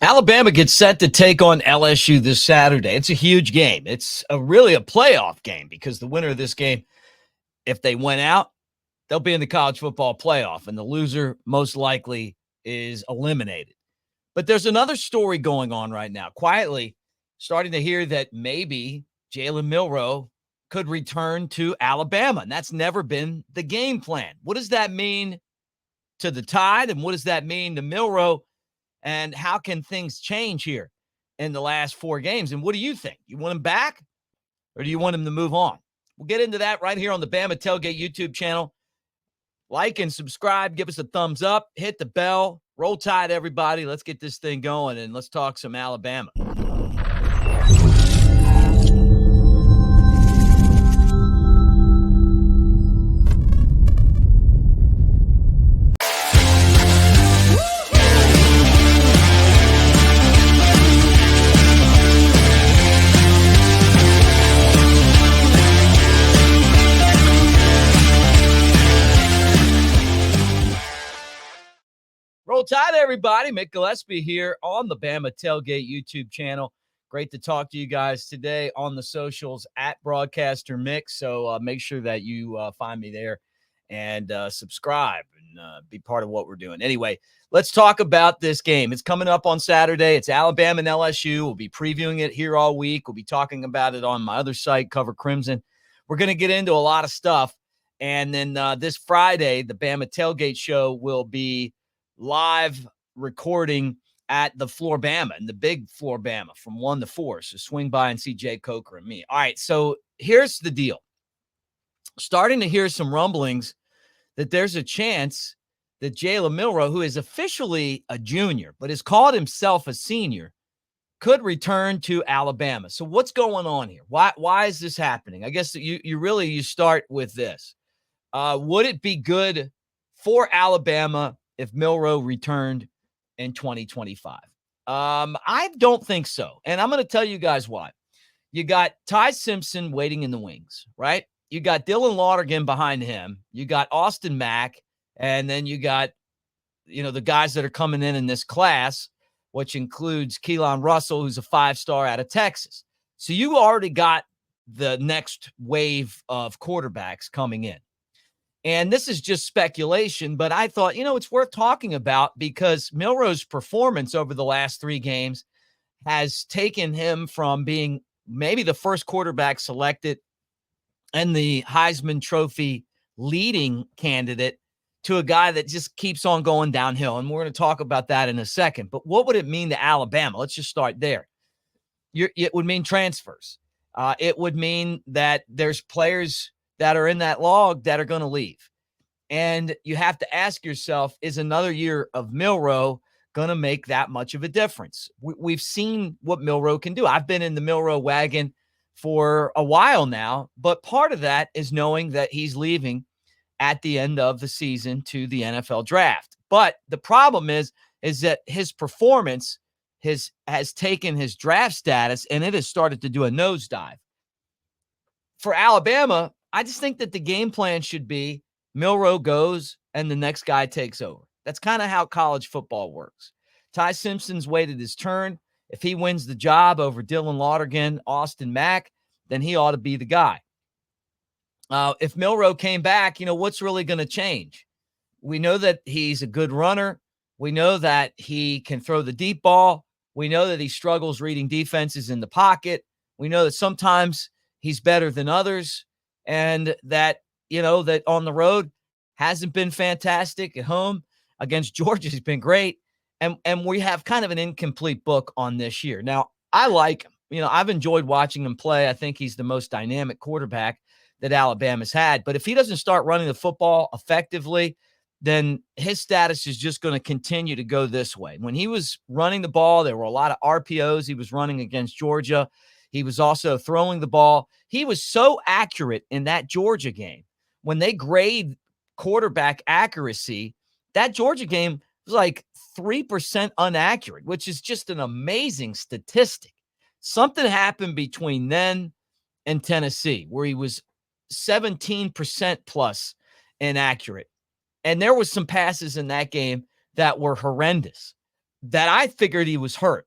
Alabama gets set to take on LSU this Saturday. It's a huge game. It's really a playoff game because the winner of this game, if they win out, they'll be in the college football playoff, and the loser most likely is eliminated. But there's another story going on right now. Quietly starting to hear that maybe Jalen Milroe could return to Alabama, and that's never been the game plan. What does that mean to the Tide, and what does that mean to Milroe? And how can things change here in the last 4 games? And what do you think? You want him back, or do you want him to move on? We'll get into that right here on the Bama Tailgate YouTube channel. Like and subscribe. Give us a thumbs up. Hit the bell. Roll Tide, everybody. Let's get this thing going, and let's talk some Alabama. Roll Tide, everybody. Mick Gillespie here on the Bama Tailgate YouTube channel. Great to talk to you guys today on the socials at Broadcaster Mick. So make sure that you find me there and subscribe and be part of what we're doing. Anyway, let's talk about this game. It's coming up on Saturday. It's Alabama and LSU. We'll be previewing it here all week. We'll be talking about it on my other site, Cover Crimson. We're going to get into a lot of stuff. And then this Friday, the Bama Tailgate show will be live recording at the Floor Bama and the big Floor Bama from 1 to 4. So swing by and see Jay Coker and me. All right, so here's the deal. Starting to hear some rumblings that there's a chance that Jalen Milroe, who is officially a junior but has called himself a senior, could return to Alabama. So what's going on here? Why is this happening? I guess you start with this. Would it be good for Alabama if Milroe returned in 2025? I don't think so. And I'm going to tell you guys why. You got Ty Simpson waiting in the wings, right? You got Dylan Laudergan behind him. You got Austin Mack. And then you got, the guys that are coming in this class, which includes Keelan Russell, who's a 5-star out of Texas. So you already got the next wave of quarterbacks coming in. And this is just speculation, but I thought, it's worth talking about because Milroe's performance over the last 3 games has taken him from being maybe the first quarterback selected and the Heisman Trophy leading candidate to a guy that just keeps on going downhill. And we're going to talk about that in a second. But what would it mean to Alabama? Let's just start there. It would mean transfers. It would mean that there's players that are in that log that are going to leave. And you have to ask yourself, is another year of Milroe going to make that much of a difference? We've seen what Milroe can do. I've been in the Milroe wagon for a while now, but part of that is knowing that he's leaving at the end of the season to the NFL draft. But the problem is that his performance has taken his draft status and it has started to do a nosedive. For Alabama, I just think that the game plan should be Milroe goes and the next guy takes over. That's kind of how college football works. Ty Simpson's waited his turn. If he wins the job over Dylan Laudergan, Austin Mack, then he ought to be the guy. If Milroe came back, what's really going to change? We know that he's a good runner. We know that he can throw the deep ball. We know that he struggles reading defenses in the pocket. We know that sometimes he's better than others. And that, that on the road hasn't been fantastic. At home against Georgia, he's been great. And we have kind of an incomplete book on this year. Now, I like him. I've enjoyed watching him play. I think he's the most dynamic quarterback that Alabama's had. But if he doesn't start running the football effectively, then his status is just going to continue to go this way. When he was running the ball, there were a lot of RPOs he was running against Georgia. He was also throwing the ball. He was so accurate in that Georgia game. When they grade quarterback accuracy, that Georgia game was like 3% inaccurate, which is just an amazing statistic. Something happened between then and Tennessee where he was 17% plus inaccurate. And there was some passes in that game that were horrendous. that I figured he was hurt.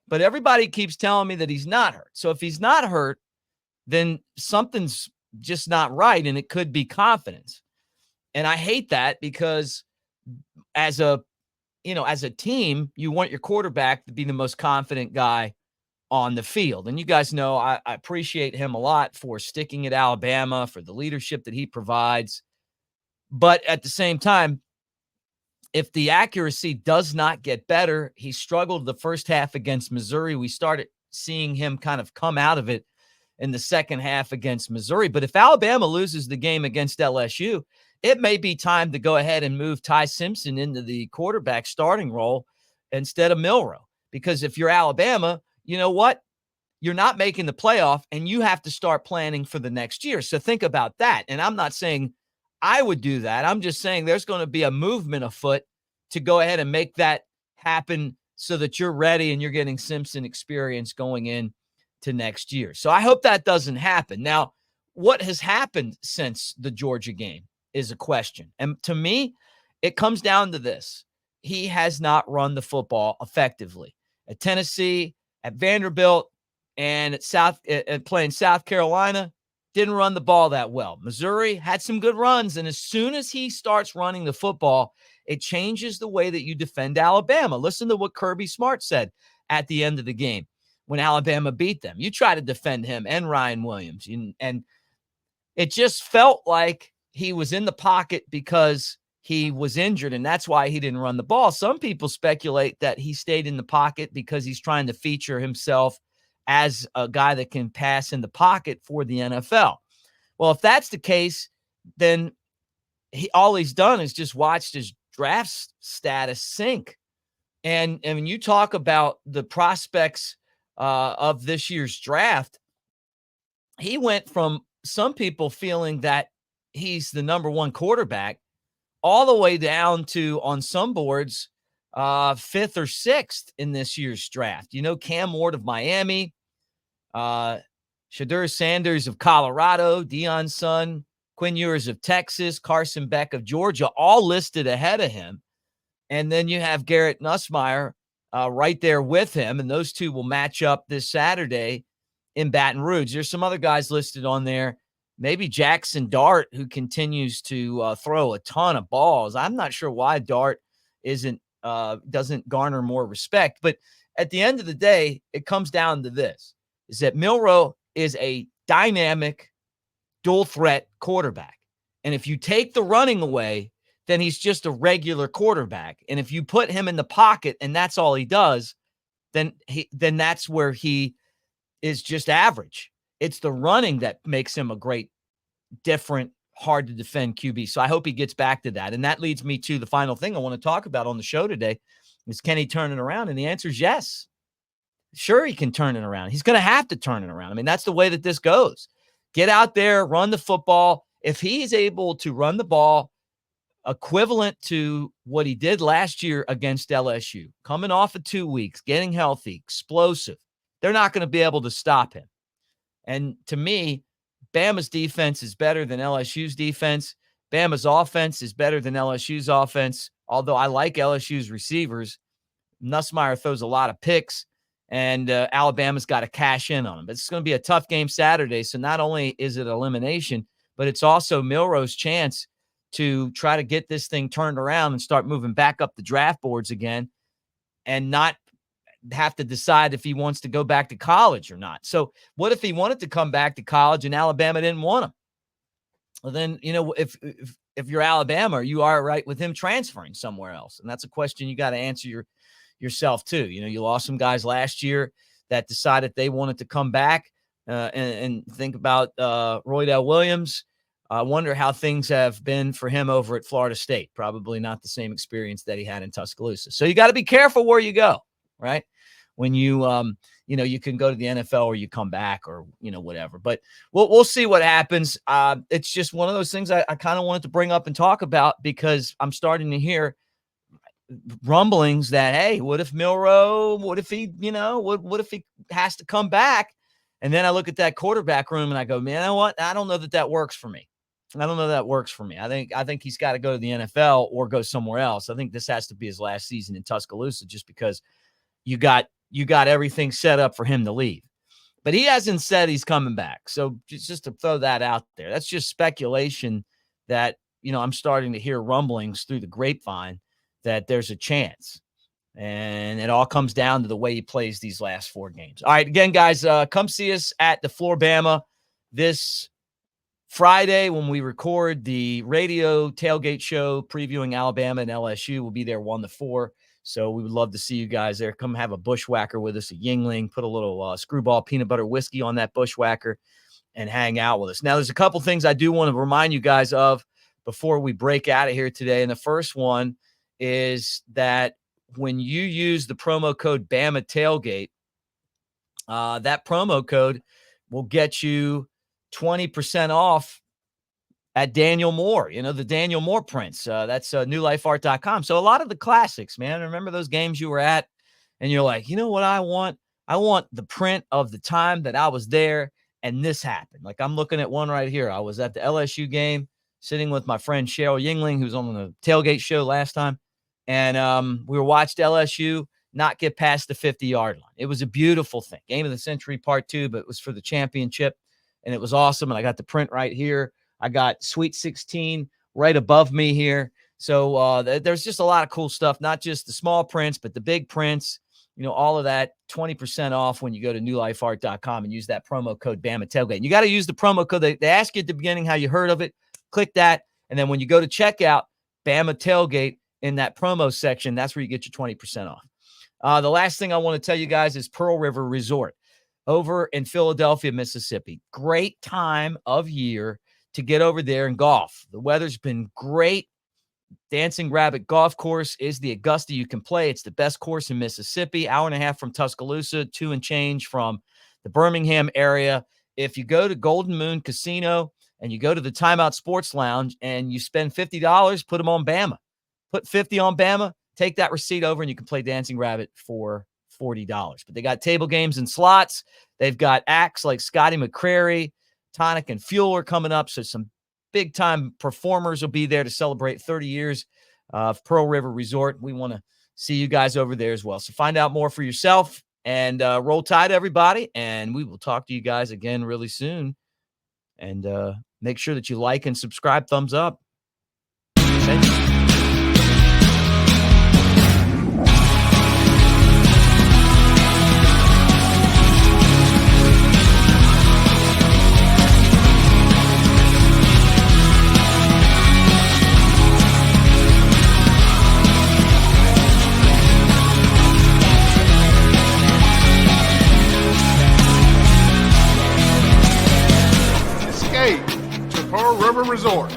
But everybody keeps telling me that he's not hurt. So if he's not hurt, then something's just not right, and it could be confidence. And I hate that because as a team, you want your quarterback to be the most confident guy on the field. And you guys know I appreciate him a lot for sticking at Alabama, for the leadership that he provides. But at the same time, if the accuracy does not get better, he struggled the first half against Missouri. We started seeing him kind of come out of it in the second half against Missouri. But if Alabama loses the game against LSU, it may be time to go ahead and move Ty Simpson into the quarterback starting role instead of Milroe. Because if you're Alabama, you know what? You're not making the playoff, and you have to start planning for the next year. So think about that. And I'm not saying I would do that. I'm just saying there's going to be a movement afoot to go ahead and make that happen so that you're ready and you're getting Simpson experience going in to next year. So I hope that doesn't happen. Now, what has happened since the Georgia game is a question. And to me, it comes down to this. He has not run the football effectively. At Tennessee, at Vanderbilt, and at playing South Carolina, didn't run the ball that well. Missouri had some good runs, and as soon as he starts running the football, it changes the way that you defend Alabama. Listen to what Kirby Smart said at the end of the game when Alabama beat them. You try to defend him and Ryan Williams, and it just felt like he was in the pocket because he was injured, and that's why he didn't run the ball. Some people speculate that he stayed in the pocket because he's trying to feature himself as a guy that can pass in the pocket for the NFL. Well, if that's the case, then all he's done is just watched his draft status sink. And when you talk about the prospects of this year's draft, he went from some people feeling that he's the number one quarterback all the way down to, on some boards, fifth or sixth in this year's draft. You know, Cam Ward of Miami, Shadur Sanders of Colorado, Deion Sun, Quinn Ewers of Texas, Carson Beck of Georgia, all listed ahead of him. And then you have Garrett Nussmeier right there with him, and those two will match up this Saturday in Baton Rouge. There's some other guys listed on there. Maybe Jackson Dart, who continues to throw a ton of balls. I'm not sure why Dart doesn't garner more respect. But at the end of the day, it comes down to this, is that Milroe is a dynamic, dual threat quarterback. And if you take the running away, then he's just a regular quarterback. And if you put him in the pocket and that's all he does, then that's where he is just average. It's the running that makes him a great, different, hard to defend QB. So I hope he gets back to that. And that leads me to the final thing I want to talk about on the show today is, can he turn it around? And the answer is yes. Sure, he can turn it around. He's going to have to turn it around. I mean, that's the way that this goes. Get out there, run the football. If he's able to run the ball equivalent to what he did last year against LSU, coming off of 2 weeks, getting healthy, explosive, they're not going to be able to stop him. And to me, Bama's defense is better than LSU's defense. Bama's offense is better than LSU's offense, although I like LSU's receivers. Nussmeier throws a lot of picks, and Alabama's got to cash in on him. But it's going to be a tough game Saturday, so not only is it elimination, but it's also Milroe's chance to try to get this thing turned around and start moving back up the draft boards again and not have to decide if he wants to go back to college or not. So what if he wanted to come back to college and Alabama didn't want him? Well, then, you know, if you're Alabama, are you all right with him transferring somewhere else? And that's a question you got to answer yourself too. You know, you lost some guys last year that decided they wanted to come back and think about Roydell Williams. I wonder how things have been for him over at Florida State. Probably not the same experience that he had in Tuscaloosa. So you got to be careful where you go, right? When you you can go to the NFL or you come back or, whatever. But we'll see what happens. It's just one of those things I kind of wanted to bring up and talk about because I'm starting to hear rumblings that, hey, what if Milroe, what if he has to come back? And then I look at that quarterback room and I go, man, you know what? I don't know that works for me. I don't know that works for me. I think he's got to go to the NFL or go somewhere else. I think this has to be his last season in Tuscaloosa, just because you got everything set up for him to leave. But he hasn't said he's coming back. So just to throw that out there, that's just speculation that, I'm starting to hear rumblings through the grapevine that there's a chance. And it all comes down to the way he plays these last 4 games. All right, again, guys, come see us at the Floor Bama this Friday when we record the radio tailgate show previewing Alabama and LSU. We'll be there 1 to 4. So we would love to see you guys there. Come have a bushwhacker with us, a Yingling, put a little Screwball peanut butter whiskey on that bushwhacker and hang out with us. Now, there's a couple things I do want to remind you guys of before we break out of here today. And the first one is that when you use the promo code Bama Tailgate, that promo code will get you 20% off at Daniel Moore, the Daniel Moore prints. That's newlifeart.com. So a lot of the classics, man. Remember those games you were at and you're like, you know what I want? I want the print of the time that I was there and this happened. Like I'm looking at one right here. I was at the LSU game sitting with my friend Cheryl Yingling, who's on the tailgate show last time. And we watched LSU not get past the 50-yard line. It was a beautiful thing. Game of the century part 2, but it was for the championship. And it was awesome. And I got the print right here. I got Sweet 16 right above me here. So there's just a lot of cool stuff, not just the small prints, but the big prints, all of that 20% off when you go to newlifeart.com and use that promo code Bama Tailgate. And you got to use the promo code. They ask you at the beginning how you heard of it. Click that. And then when you go to checkout, Bama Tailgate in that promo section, that's where you get your 20% off. The last thing I want to tell you guys is Pearl River Resort over in Philadelphia, Mississippi. Great time of year to get over there and golf. The weather's been great. Dancing Rabbit Golf Course is the Augusta you can play. It's the best course in Mississippi, hour and a half from Tuscaloosa, 2 and change from the Birmingham area. If you go to Golden Moon Casino and you go to the Timeout Sports Lounge and you spend $50, put them on Bama. Put 50 on Bama, take that receipt over, and you can play Dancing Rabbit for $40. But they got table games and slots. They've got acts like Scotty McCrary, Tonic and Fuel are coming up, so some big-time performers will be there to celebrate 30 years of Pearl River Resort. We want to see you guys over there as well. So find out more for yourself, and roll tide, everybody, and we will talk to you guys again really soon. And make sure that you like and subscribe. Thumbs up. Thank you. To Pearl River Resort.